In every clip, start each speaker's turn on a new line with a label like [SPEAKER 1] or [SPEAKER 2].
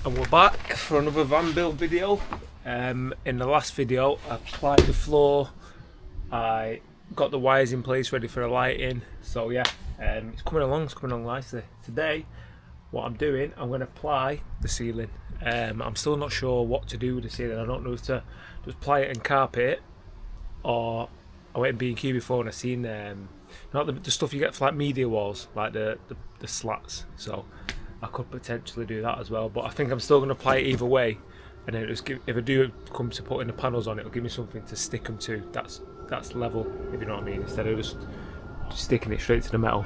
[SPEAKER 1] And we're back for another van build video. In the last video I applied the floor, I got the wires in place ready for the lighting, so yeah, it's coming along nicely. Today what I'm doing, I'm going to apply the ceiling. I'm still not sure what to do with the ceiling. I don't know if to just apply it and carpet it, or I went in B&Q before and I seen not the stuff you get for like media walls, like the slats, so I could potentially do that as well, but I think I'm still going to apply it either way, and then just if I do come to putting the panels on, it'll give me something to stick them to that's level, if you know what I mean, instead of just sticking it straight to the metal.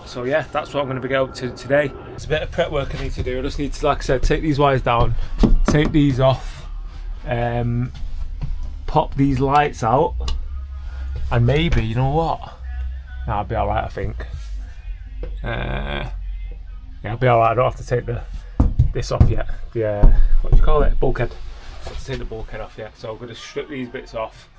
[SPEAKER 1] So yeah, that's what I'm going to be going to today. It's a bit of prep work I need to do. I just need to, like I said, take these wires down, take these off, pop these lights out, and maybe, you know what, that'll be alright I think. Yeah, I'll be alright. I don't have to take this off yet. The what do you call it? Bulkhead. I have to take the bulkhead off yet. So I'm going to strip these bits off.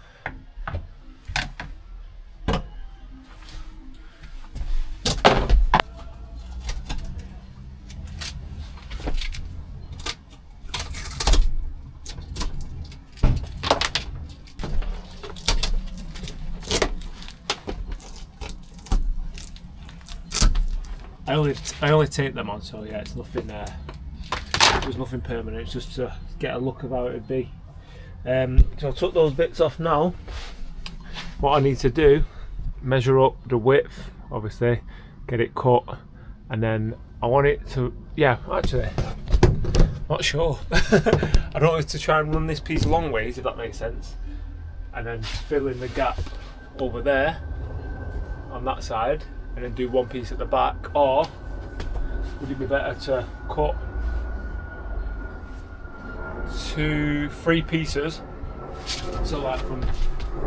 [SPEAKER 1] I only tape them on, so yeah, it's nothing. There's nothing permanent. It's just to get a look of how it'd be. So I took those bits off now. What I need to do, measure up the width, obviously, get it cut, and then I want it to. Yeah, actually, not sure. I don't want to try and run this piece long ways, if that makes sense, and then fill in the gap over there on that side, and then do one piece at the back, or would it be better to cut 3 pieces, so like from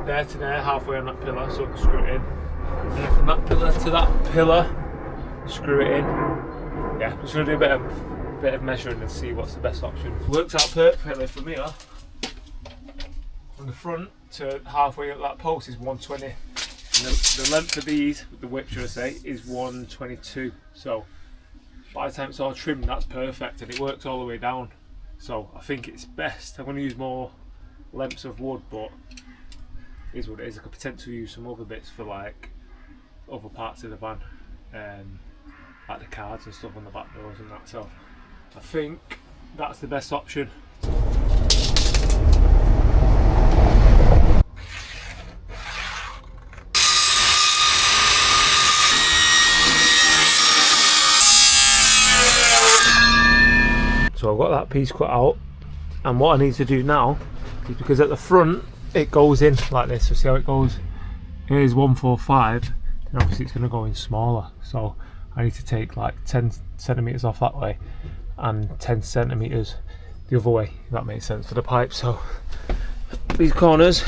[SPEAKER 1] there to there, halfway on that pillar, so I can screw it in, and then from that pillar to that pillar, screw it in. Yeah, just going to do a bit of measuring and see what's the best option. Works out perfectly for me, huh? From the front to halfway up that post is 120. And the length of these, the width should I say, is 122. So by the time it's all trimmed, that's perfect, and it works all the way down. So I think it's best. I'm going to use more lengths of wood, but it is what it is. I could potentially use some other bits for like other parts of the van, like the cards and stuff on the back doors and that. So I think that's the best option. So I've got that piece cut out, and what I need to do now is, because at the front it goes in like this, so see how it goes, here's 145, and obviously it's going to go in smaller, so I need to take like 10 centimetres off that way and 10 centimetres the other way, if that makes sense, for the pipe. So these corners,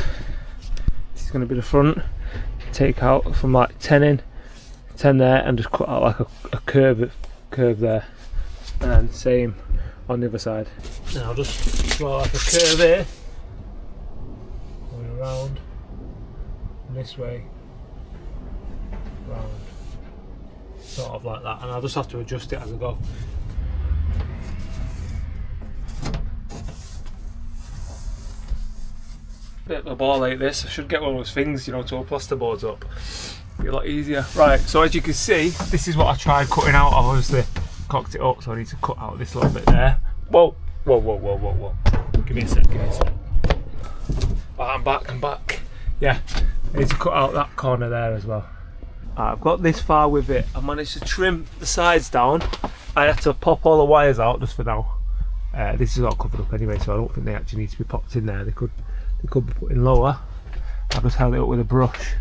[SPEAKER 1] this is going to be the front, take out from like 10 in, 10 there, and just cut out like a curve there, and same on the other side. And I'll just draw like a curve here, going around, and this way, round, sort of like that, and I'll just have to adjust it as I go. Bit of a ball like this. I should get one of those things, you know, to hold plaster boards up. Be a lot easier. Right, so as you can see, this is what I tried cutting out. I've obviously cocked it up, so I need to cut out this little bit there. Whoa. Give me a sec. I'm back. Yeah, I need to cut out that corner there as well. I've got this far with it. I managed to trim the sides down. I had to pop all the wires out just for now. This is all covered up anyway, so I don't think they actually need to be popped in there. They could be put in lower. I've just held it up with a brush.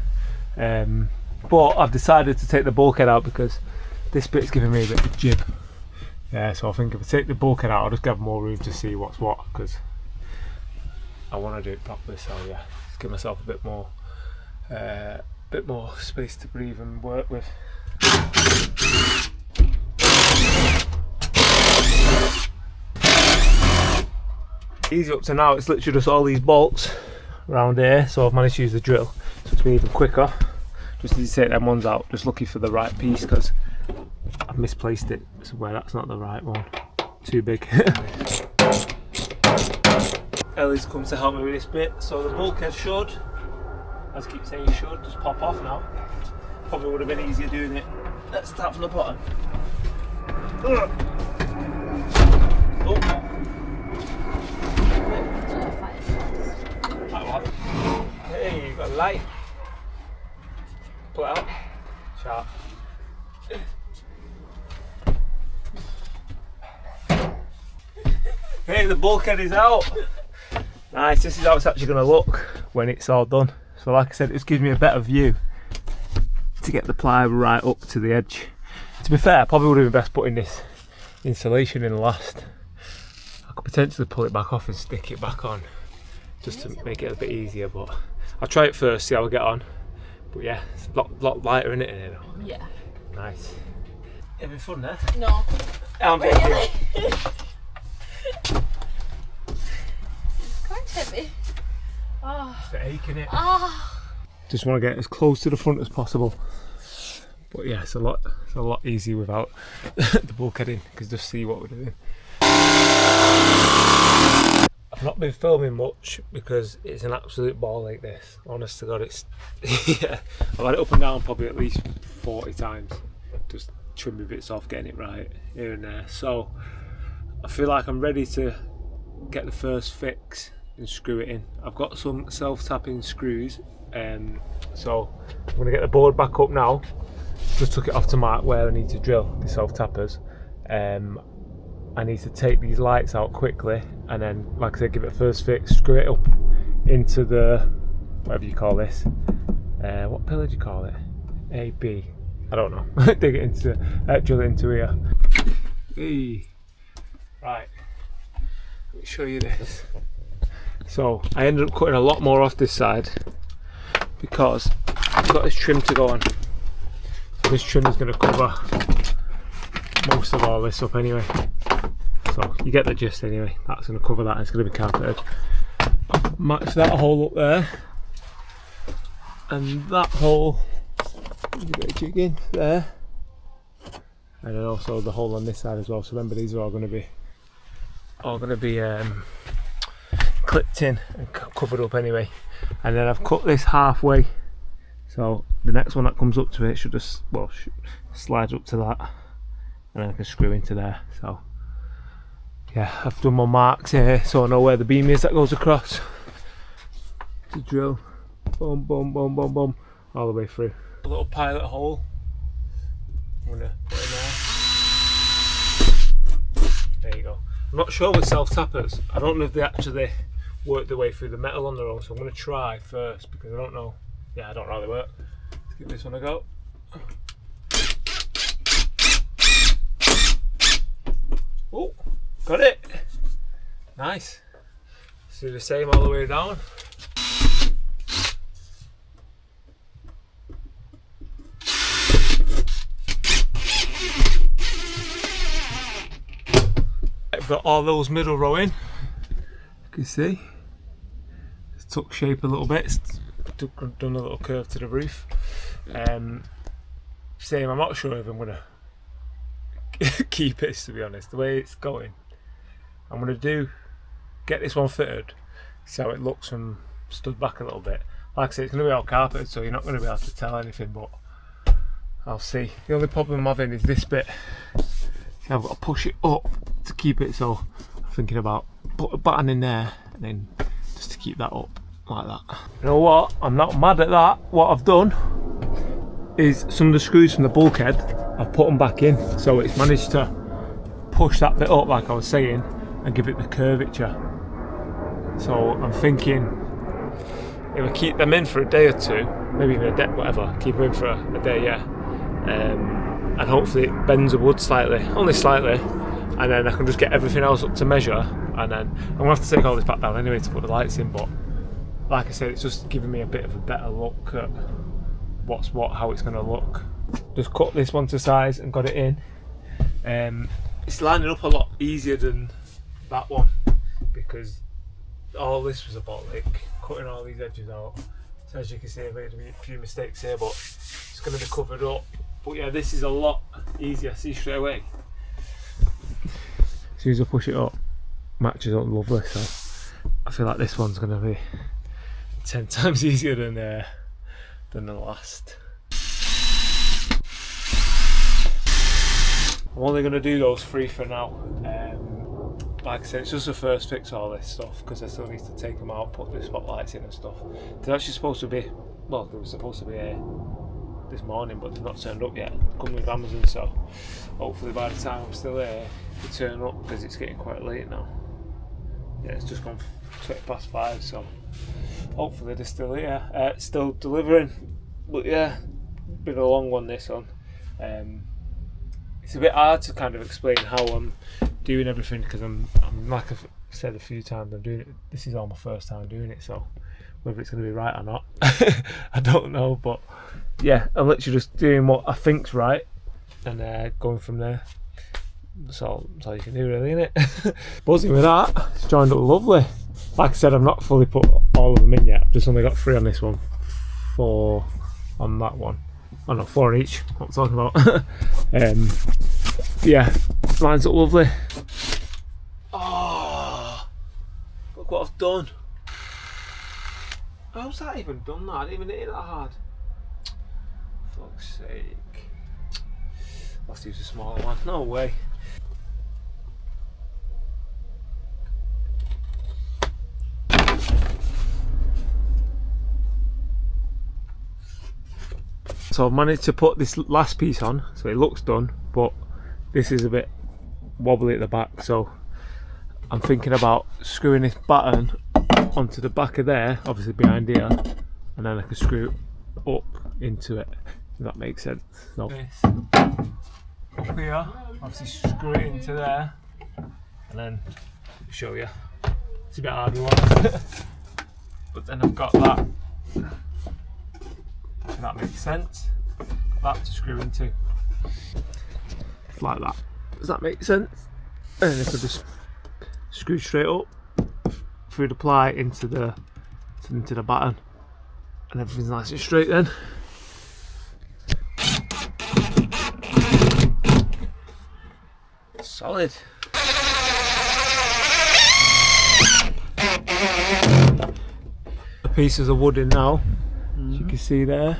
[SPEAKER 1] But I've decided to take the bulkhead out because this bit's giving me a bit of a jib. Yeah, so I think if I take the bulkhead out, I'll just have more room to see what's what, because I want to do it properly. So yeah, just give myself a bit more space to breathe and work with. Easy up to now, it's literally just all these bolts around here, so I've managed to use the drill, so it's been even quicker. Just need to take them ones out, just looking for the right piece because I've misplaced it somewhere, that's not the right one. too big. Ellie's come to help me with this bit, so the bulkhead should, as I keep saying should, just pop off now. Probably would have been easier doing it. Let's start from the bottom. Oh. Hey, you've got a light. Pull it out. Sharp. Hey, the bulkhead is out. Nice, this is how it's actually going to look when it's all done. So like I said, it just gives me a better view to get the ply right up to the edge. To be fair, I probably would have been best putting this insulation in last. I could potentially pull it back off and stick it back on just to make it a bit easier, but I'll try it first, see how we get on. But yeah, it's a lot lighter in it in here though. Yeah. Nice. You having fun there?
[SPEAKER 2] No.
[SPEAKER 1] I'm really?
[SPEAKER 2] It's quite heavy. Oh.
[SPEAKER 1] It's the ache in it.
[SPEAKER 2] Oh.
[SPEAKER 1] Just want to get as close to the front as possible. But yeah, it's a lot easier without the bulkhead in, because just see what we're doing. I've not been filming much because it's an absolute ball like this. Honest to God, it's yeah. I've had it up and down probably at least 40 times. Just trimming bits off, getting it right here and there. So I feel like I'm ready to get the first fix and screw it in. I've got some self-tapping screws, so I'm going to get the board back up now. Just took it off to mark where I need to drill the self-tappers. I need to take these lights out quickly and then, like I said, give it a first fix, screw it up into the, whatever you call this, what pillar do you call it? A, B, I don't know. Dig it into, drill it into here. Hey. Right, let me show you this. So I ended up cutting a lot more off this side because I've got this trim to go on. This trim is going to cover most of all this up anyway. So you get the gist anyway. That's going to cover that and it's going to be carpeted. Match that hole up there. And that hole, a bit of jigging there. And then also the hole on this side as well. So remember, these are all going to be clipped in and covered up anyway. And then I've cut this halfway. So the next one that comes up to it should just, well, slide up to that, and then I can screw into there. So yeah, I've done my marks here so I know where the beam is that goes across to drill. Boom, boom, boom, boom, boom, all the way through. A little pilot hole. I'm gonna put in there. There you go. I'm not sure with self-tappers. I don't know if they actually work their way through the metal on their own, so I'm gonna try first because I don't know. Yeah, I don't know how they work. Let's give this one a go. Oh, got it. Nice. Let's do the same all the way down. I've got all those middle row in. You can see. It's took shape a little bit. Done a little curve to the roof. Same, I'm not sure if I'm going to keep it, to be honest. The way it's going, I'm going to get this one fitted, see how it looks from stood back a little bit. Like I say, it's going to be all carpeted, so you're not going to be able to tell anything, but I'll see. The only problem I'm having is this bit. I've got to push it up to keep it, so I'm thinking about put a button in there and then just to keep that up like that. You know what? I'm not mad at that. What I've done is some of the screws from the bulkhead, I've put them back in, so it's managed to push that bit up like I was saying and give it the curvature. So I'm thinking if I keep them in for a day or two, maybe even a day, whatever, keep them in for a day, yeah, and hopefully it bends the wood slightly, only slightly, and then I can just get everything else up to measure, and then I'm going to have to take all this back down anyway to put the lights in, but like I said, it's just giving me a bit of a better look at what's what, how it's going to look. Just cut this one to size and got it in. It's lining up a lot easier than that one because all this was about like cutting all these edges out. So as you can see, I made a few mistakes here, but it's going to be covered up. But yeah, this is a lot easier. See straight away. As soon as I push it up, matches up lovely. So I feel like this one's gonna be 10 times easier than the last. I'm only gonna do those 3 for now. Like I said, it's just the first fix all this stuff because I still need to take them out, put the spotlights in and stuff. They're actually supposed to be, well, they were supposed to be here this morning, but they've not turned up yet. Coming with Amazon, so hopefully by the time I'm still here, they turn up because it's getting quite late now. Yeah, it's just gone 5:20, so hopefully they're still here, still delivering. But yeah, been a long one this one. It's a bit hard to kind of explain how I'm doing everything because I'm like I've said a few times, I'm doing it. This is all my first time doing it, so whether it's going to be right or not, I don't know. But yeah, I'm literally just doing what I think's right and going from there. That's all you can do, really, innit? Buzzing with that. It's joined up lovely. Like I said, I've not fully put all of them in yet. I've just only got 3 on this one, 4 on that one. Oh no, 4 on each. What I'm talking about. Yeah, lines up lovely. Oh, look what I've done. How's that even done that? I didn't even hit it that hard. Fuck's sake. I'll have to use a smaller one. No way. So I've managed to put this last piece on, so it looks done, but this is a bit wobbly at the back, so I'm thinking about screwing this batten onto the back of there, obviously behind here, and then I can screw it up into it, if that makes sense. So this up here, obviously screw it into there, and then show you. It's a bit harder one, but then I've got that. If that makes sense. That to screw into. Like that. Does that make sense? And then if I just screw straight up through the ply into the batten, and everything's nice and straight then. Solid. The pieces of wood in now, as you can see there.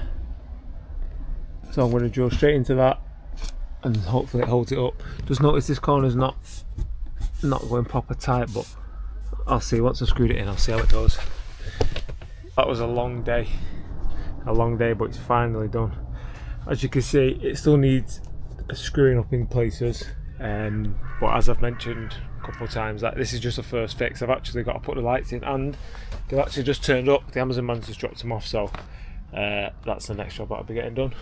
[SPEAKER 1] So I'm going to drill straight into that and hopefully it holds it up. Just notice this corner's not going proper tight, but I'll see. Once I've screwed it in, I'll see how it goes. That was a long day, but it's finally done. As you can see, it still needs screwing up in places, but as I've mentioned a couple of times, that this is just a first fix. I've actually got to put the lights in, and they've actually just turned up. The Amazon man's just dropped them off, so that's the next job that'll be getting done.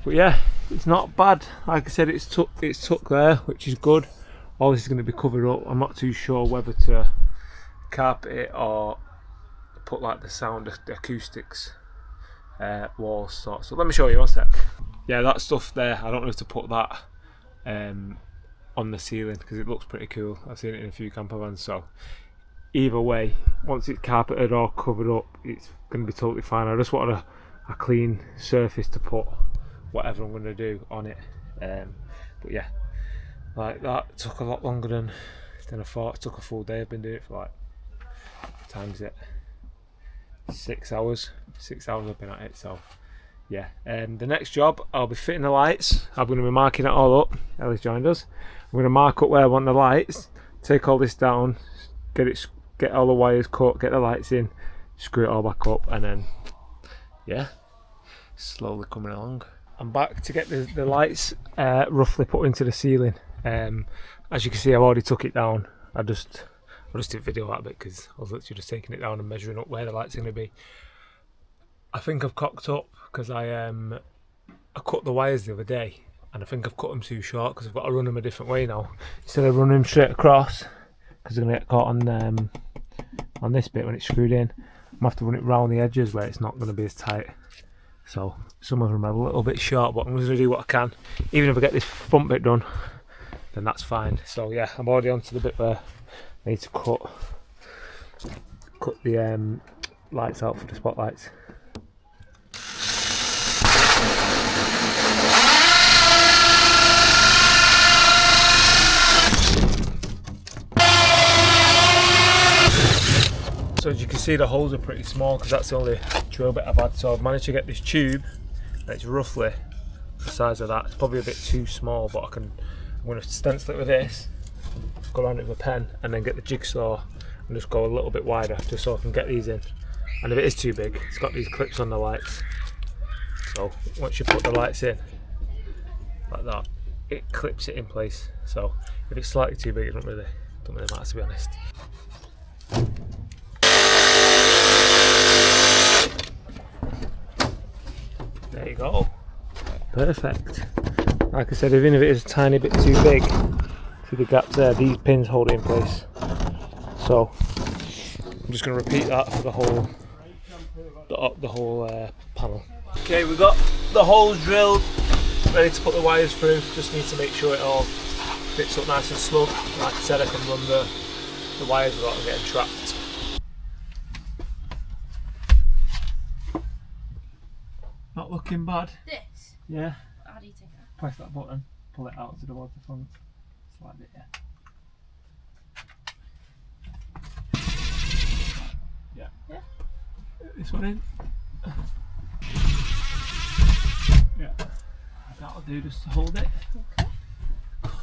[SPEAKER 1] But yeah, it's not bad. Like I said, it's tucked there, which is good. All this is going to be covered up. I'm not too sure whether to carpet it or put like the sound acoustics walls sort. So let me show you one sec. Yeah, that stuff there, I don't know if to put that on the ceiling because it looks pretty cool. I've seen it in a few campervans, so either way, once it's carpeted or covered up, it's going to be totally fine. I just wanted a clean surface to put whatever I'm going to do on it. But yeah, like that took a lot longer than I thought. It took a full day. I've been doing it for like, what time is it? 6 hours. 6 hours I've been at it, so yeah. The next job, I'll be fitting the lights. I'm going to be marking it all up. Ellie's joined us. I'm going to mark up where I want the lights, take all this down, get all the wires cut, get the lights in, screw it all back up, and then yeah, slowly coming along. I'm back to get the lights roughly put into the ceiling. As you can see, I've already took it down. I just did video that bit because I was literally just taking it down and measuring up where the lights are going to be. I think I've cocked up because I cut the wires the other day, and I think I've cut them too short because I've got to run them a different way now. Instead of running them straight across, because they're going to get caught on this bit when it's screwed in, I'm going to have to run it round the edges where it's not going to be as tight. So some of them are a little bit short, but I'm going to do what I can. Even if I get this front bit done, then that's fine. So yeah, I'm already onto the bit where I need to cut the lights out for the spotlights. So as you can see, the holes are pretty small because that's the only drill bit I've had. So I've managed to get this tube, and it's roughly the size of that. It's probably a bit too small, but I'm going to stencil it with this, go around it with a pen, and then get the jigsaw and just go a little bit wider, just so I can get these in. And if it is too big, it's got these clips on the lights. So once you put the lights in, like that, it clips it in place. So if it's slightly too big, it don't really matter, to be honest. There you go. Perfect. Like I said, even if it is a tiny bit too big, see the gaps there, these pins hold it in place. So I'm just going to repeat that for the whole panel. Okay, we've got the holes drilled, ready to put the wires through. Just need to make sure it all fits up nice and snug. Like I said, I can run the wires without them getting trapped. Not looking bad.
[SPEAKER 2] This?
[SPEAKER 1] Yeah.
[SPEAKER 2] How do you take that?
[SPEAKER 1] Press that button, pull it out towards the front, slide it, yeah.
[SPEAKER 2] Yeah.
[SPEAKER 1] This one in. Yeah. That'll do just to hold it.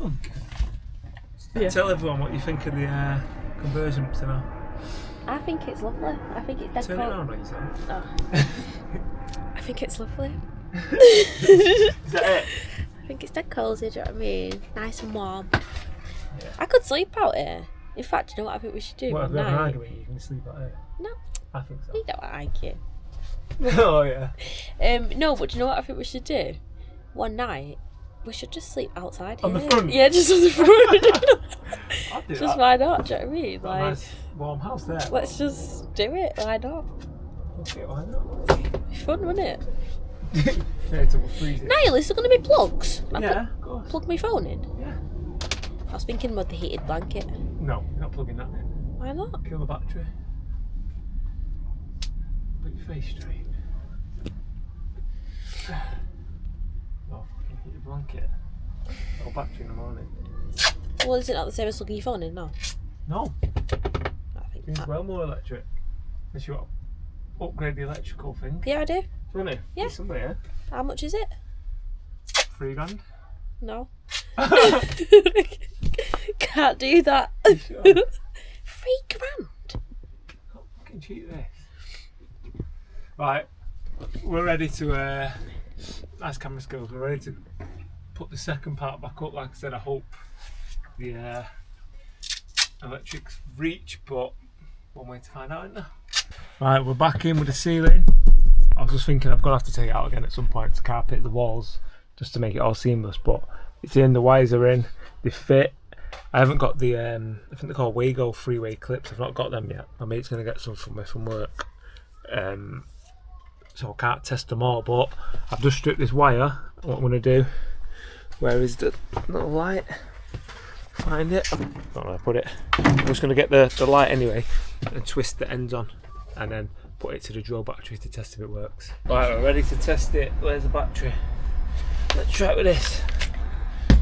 [SPEAKER 1] Okay. Yeah. Tell everyone what you think of the conversion up to now.
[SPEAKER 2] I think it's lovely. I think it's dead
[SPEAKER 1] Turn it around on yourself.
[SPEAKER 2] Oh. I think it's lovely.
[SPEAKER 1] Is that it?
[SPEAKER 2] I think it's dead cosy, do you know what I mean? Nice and warm.
[SPEAKER 1] Yeah.
[SPEAKER 2] I could sleep out here. In fact, you know what I think we should do?
[SPEAKER 1] What, if
[SPEAKER 2] one
[SPEAKER 1] we have an
[SPEAKER 2] night?
[SPEAKER 1] argument, you can sleep out here?
[SPEAKER 2] No,
[SPEAKER 1] I think so.
[SPEAKER 2] you don't like it.
[SPEAKER 1] Oh yeah.
[SPEAKER 2] No, but do you know what I think we should do? One night, we should just sleep outside
[SPEAKER 1] On
[SPEAKER 2] here.
[SPEAKER 1] the front?
[SPEAKER 2] Yeah, just on the front.
[SPEAKER 1] I'll do
[SPEAKER 2] Just
[SPEAKER 1] that.
[SPEAKER 2] why not? Do you know what I mean?
[SPEAKER 1] Got a nice warm house there.
[SPEAKER 2] Let's just do it. Why not?
[SPEAKER 1] Okay, why not?
[SPEAKER 2] It'd be fun, wouldn't it?
[SPEAKER 1] Yeah, it's all freezing.
[SPEAKER 2] Niall, is there going to be plugs? I
[SPEAKER 1] Yeah,
[SPEAKER 2] could
[SPEAKER 1] of course.
[SPEAKER 2] plug my phone in.
[SPEAKER 1] Yeah.
[SPEAKER 2] I was thinking about the heated blanket.
[SPEAKER 1] No, you're not plugging that in.
[SPEAKER 2] Why not?
[SPEAKER 1] Kill the battery. Put your face straight. No, fucking heat your blanket. No battery in the morning.
[SPEAKER 2] Well, is it not the same as plugging your phone in? No.
[SPEAKER 1] No,
[SPEAKER 2] I think
[SPEAKER 1] it's
[SPEAKER 2] that.
[SPEAKER 1] well more electric. Unless you want to upgrade the electrical thing.
[SPEAKER 2] Yeah, I do.
[SPEAKER 1] Do you want to?
[SPEAKER 2] Yeah.
[SPEAKER 1] Somewhere.
[SPEAKER 2] How much is it?
[SPEAKER 1] $3,000.
[SPEAKER 2] No. Can't do that.
[SPEAKER 1] Sure.
[SPEAKER 2] £3,000.
[SPEAKER 1] How fucking cheap this. Right, we're ready to. Nice camera skills. We're ready to put the second part back up. Like I said, I hope the electrics reach, but one way to find out, isn't there? Right, we're back in with the ceiling. I was just thinking I'm gonna have to take it out again at some point to carpet the walls just to make it all seamless, but it's in, the wires are in, they fit. I haven't got the I think they're called Wago 3-way clips. I've not got them yet. My mate's gonna get some from me from work, so I can't test them all, but I've just stripped this wire. What I'm gonna do, where is the little light? Find it. I don't know where I put it. I'm just gonna get the light anyway and twist the ends on and then put it to the drill battery to test if it works. Right, we're ready to test it. Where's the battery? Let's try it with this.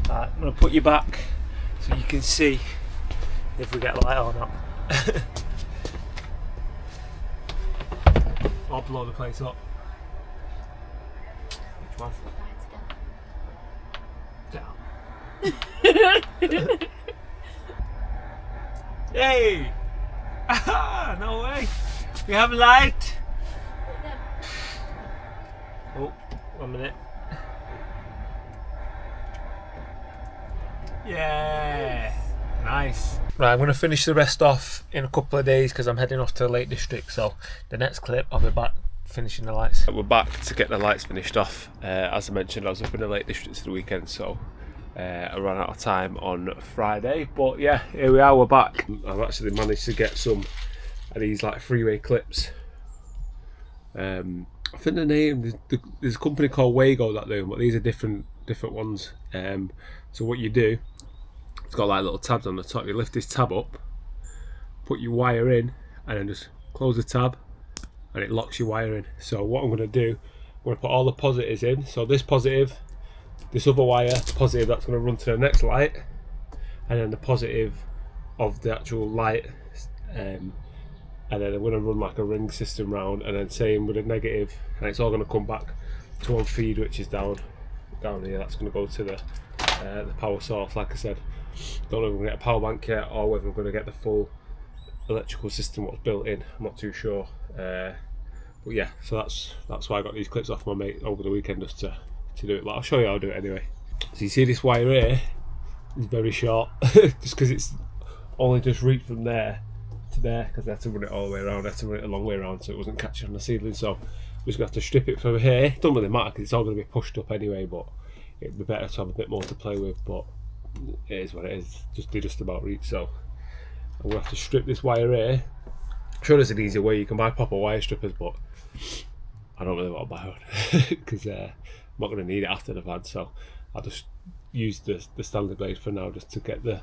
[SPEAKER 1] Right, I'm gonna put you back so you can see if we get light or not. Or blow the place up. Which one? Down. Hey! No way! We have light! Oh, 1 minute. Yeah! Nice. Right, I'm going to finish the rest off in a couple of days because I'm heading off to the Lake District, so the next clip I'll be back finishing the lights. We're back to get the lights finished off. As I mentioned, I was up in the Lake District for the weekend, so I ran out of time on Friday, but yeah, here we are, we're back. I've actually managed to get some of these like 3-way clips. I think the name, there's a company called Wago that do them, but these are different ones. So what you do, it's got like little tabs on the top. You lift this tab up, put your wire in, and then just close the tab, and it locks your wire in. So what I'm going to do, I'm going to put all the positives in. So this positive, this other wire, positive, that's going to run to the next light, and then the positive of the actual light and then I'm going to run like a ring system round, and then same with a negative, and it's all going to come back to one feed, which is down here. That's going to go to the power source. Like I said, don't know if we're going to get a power bank yet, or whether we're going to get the full electrical system what's built in. I'm not too sure. But yeah, so that's why I got these clips off my mate over the weekend, just to do it. But I'll show you how I do it anyway. So you see this wire here is very short, just because it's only just reached from there to there, because I had to run it all the way around. I had to run it a long way around so it wasn't catching on the ceiling. So I'm just going to have to strip it from here. It doesn't really matter because it's all going to be pushed up anyway, but it'd be better to have a bit more to play with. But it is what it is. They just about reach. So I'm going to have to strip this wire here. I'm sure there's an easier way. You can buy proper wire strippers, but I don't really want to buy one because I'm not going to need it after the van. So I'll just use the standard blade for now, just to get the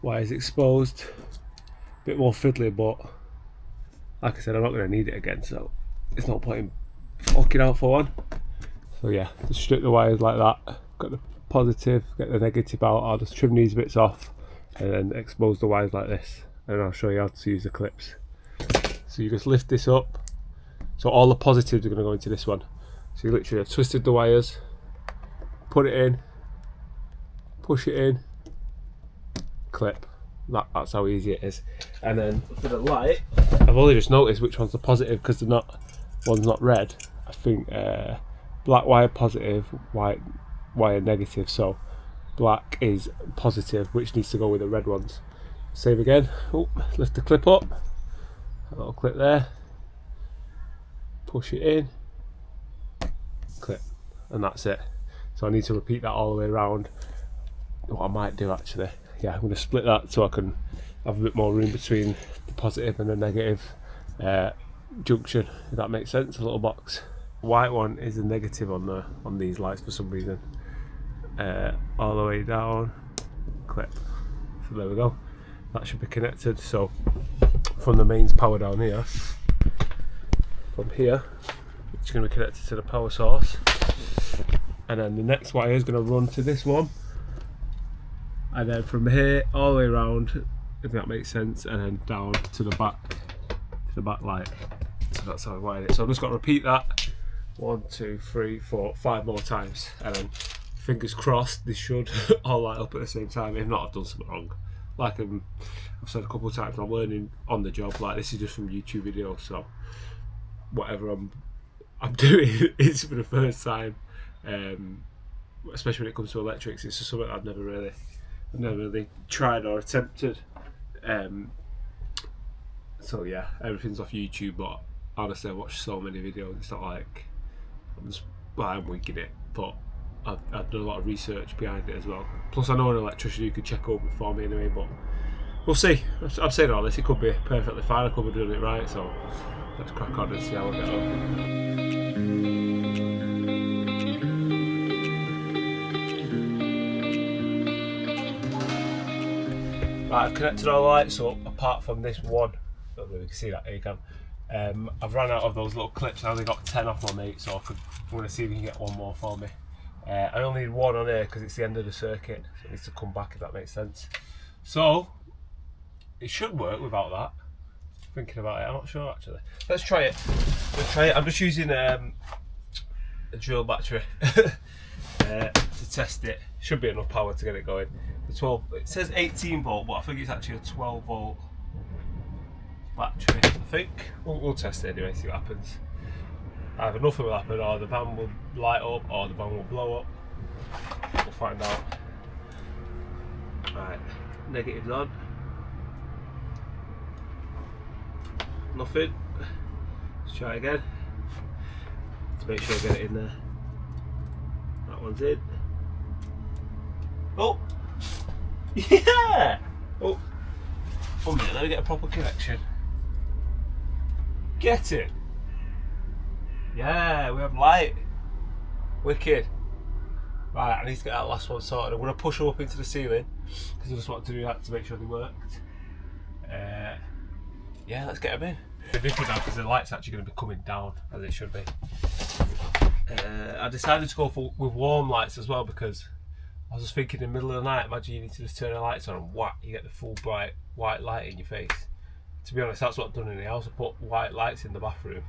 [SPEAKER 1] wires exposed. A bit more fiddly, but like I said, I'm not going to need it again, so it's no point in forking out for one. So yeah, just strip the wires like that. Got the positive, get the negative out. I'll just trim these bits off and then expose the wires like this, and I'll show you how to use the clips. So you just lift this up. So all the positives are going to go into this one. So you literally have twisted the wires, put it in, push it in, clip. That's how easy it is. And then for the light, I've only just noticed which one's the positive because one's not red. I think black wire positive, white wire negative. So black is positive, which needs to go with the red ones. Same again. Oh, lift the clip up. A little clip there. Push it in, clip, and that's it. So I need to repeat that all the way around. What I might do actually, yeah, I'm going to split that so I can have a bit more room between the positive and the negative junction, if that makes sense. A little box. White one is a negative on these lights for some reason. All the way down, clip. So there we go. That should be connected. So from the mains power down here. From here, it's going to be connected to the power source, and then the next wire is going to run to this one, and then from here all the way around, if that makes sense, and then down to the back light. So that's how I wired it. So I'm just got to repeat that 1, 2, 3, 4, 5 more times, and then fingers crossed this should all light up at the same time. If not, I've done something wrong. Like I've said a couple of times, I'm learning on the job. Like, this is just from YouTube videos, so whatever I'm doing is for the first time, especially when it comes to electrics. It's just something I've never really tried or attempted. So yeah, everything's off YouTube, but honestly I watch so many videos. It's not like I'm winging it, but I've done a lot of research behind it as well. Plus I know an electrician who could check over it for me anyway, but we'll see. I've said all this, it could be perfectly fine, I could be doing it right, so let's crack on and see how we get on. Right, I've connected all the lights up apart from this one. I don't know if you can see that, here you can. I've run out of those little clips. I only got 10 off my mate, so I'm going to see if we can get one more for me. I only need one on here because it's the end of the circuit, so it needs to come back, if that makes sense. So it should work without that. Thinking about it, I'm not sure actually. Let's try it. I'm just using a drill battery to test it. Should be enough power to get it going. The 12. It says 18 volt, but I think it's actually a 12 volt battery. I think we'll test it anyway. See what happens. Either nothing will happen, or the van will light up, or the van will blow up. We'll find out. Right, negatives on. Nothing. Let's try it again to make sure I get it in there. That one's in. Oh, yeah. Oh, minute, let me get a proper connection. Get it. Yeah, we have light. Wicked. Right, I need to get that last one sorted. I'm going to push them up into the ceiling because I just wanted to do that to make sure they worked. Yeah, let's get them in. The different now because the light's actually going to be coming down as it should be. I decided to go with warm lights as well because I was just thinking in the middle of the night, imagine you need to just turn the lights on and whack, you get the full bright white light in your face. To be honest, that's what I've done in the house. I put white lights in the bathroom,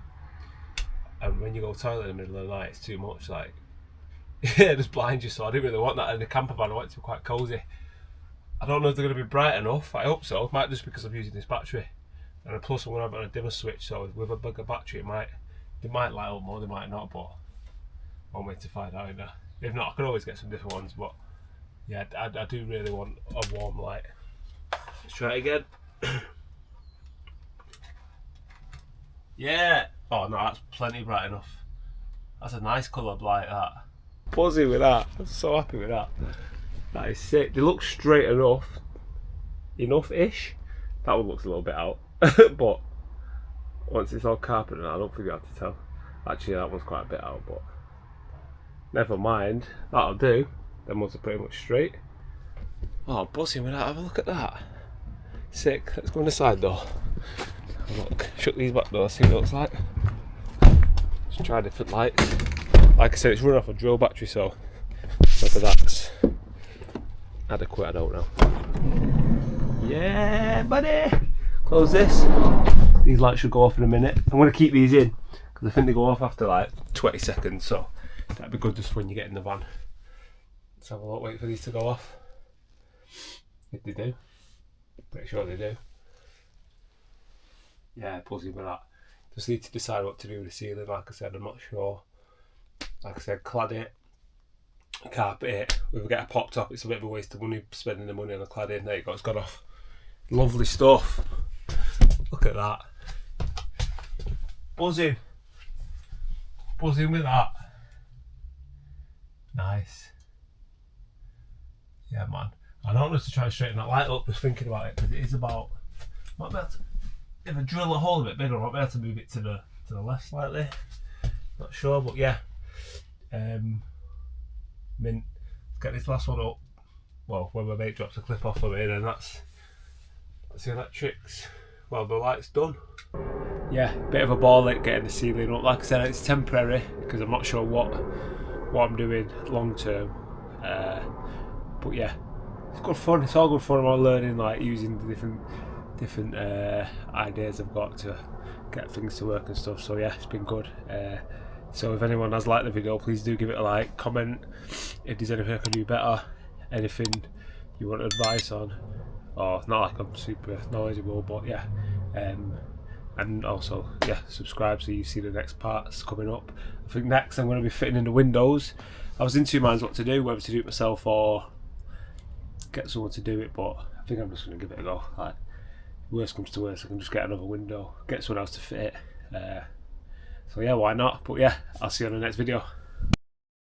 [SPEAKER 1] and when you go to the toilet in the middle of the night, it's too much. Like, it just blinds you. So I didn't really want that in the camper van. I want it to be quite cosy. I don't know if they're going to be bright enough. I hope so. It might just because I'm using this battery, and plus I'm going to have it on a dimmer switch. So with a bigger battery, they might light up more, they might not. But one way to find out. If not, I could always get some different ones. But yeah, I do really want a warm light. Let's try it again. Yeah. Oh no, that's plenty bright enough. That's a nice coloured light, that. Buzzy with that. I'm so happy with that. That is sick. They look straight enough-ish. That one looks a little bit out. But once it's all carpeted, I don't think you have to tell. Actually, that one's quite a bit out, but never mind. That'll do. Them ones are pretty much straight. Oh, buzzing with that. Have a look at that. Sick. Let's go on the side door. Look, shut these back doors, see what it looks like. Let's try different lights. Like I said, it's running off a drill battery, so whether that's adequate, I don't know. Yeah, buddy! Close this. These lights should go off in a minute. I'm going to keep these in, because I think they go off after like 20 seconds, so that'd be good just when you get in the van. Let's have a look, wait for these to go off. If they do. Pretty sure they do. Yeah, buzzing with that. Just need to decide what to do with the ceiling. Like I said, I'm not sure. Like I said, clad it, carpet it. If we get a pop top, it's a bit of a waste of money spending the money on the cladding. There you go, it's gone off. Lovely stuff. Look at that. Buzzing. Buzzing with that. Nice. Yeah, man. I don't know to try and straighten that light up, just thinking about it, because it is about. Might be able to, if I drill a hole a bit bigger, I might be able to move it to the left slightly. Not sure, but yeah. Mint. Get this last one up. Well, when my mate drops a clip off of it, and that's the electrics. Well, the light's done. Yeah, bit of a ball ache getting the ceiling up. Like I said, it's temporary because I'm not sure what I'm doing long term. But yeah, it's good fun. It's all good fun. I'm all learning, like using the different ideas I've got to get things to work and stuff. So yeah, it's been good. So if anyone has liked the video, please do give it a like, comment if there's anything I can do better, anything you want advice on, or not like I'm super knowledgeable, but yeah, and also yeah, subscribe so you see the next parts coming up. I think next I'm going to be fitting in the windows. I was in two minds what to do, whether to do it myself or get someone to do it, but I think I'm just going to give it a go. Like, worst comes to worst, I can just get another window, get someone else to fit it. So yeah, why not? But yeah, I'll see you on the next video.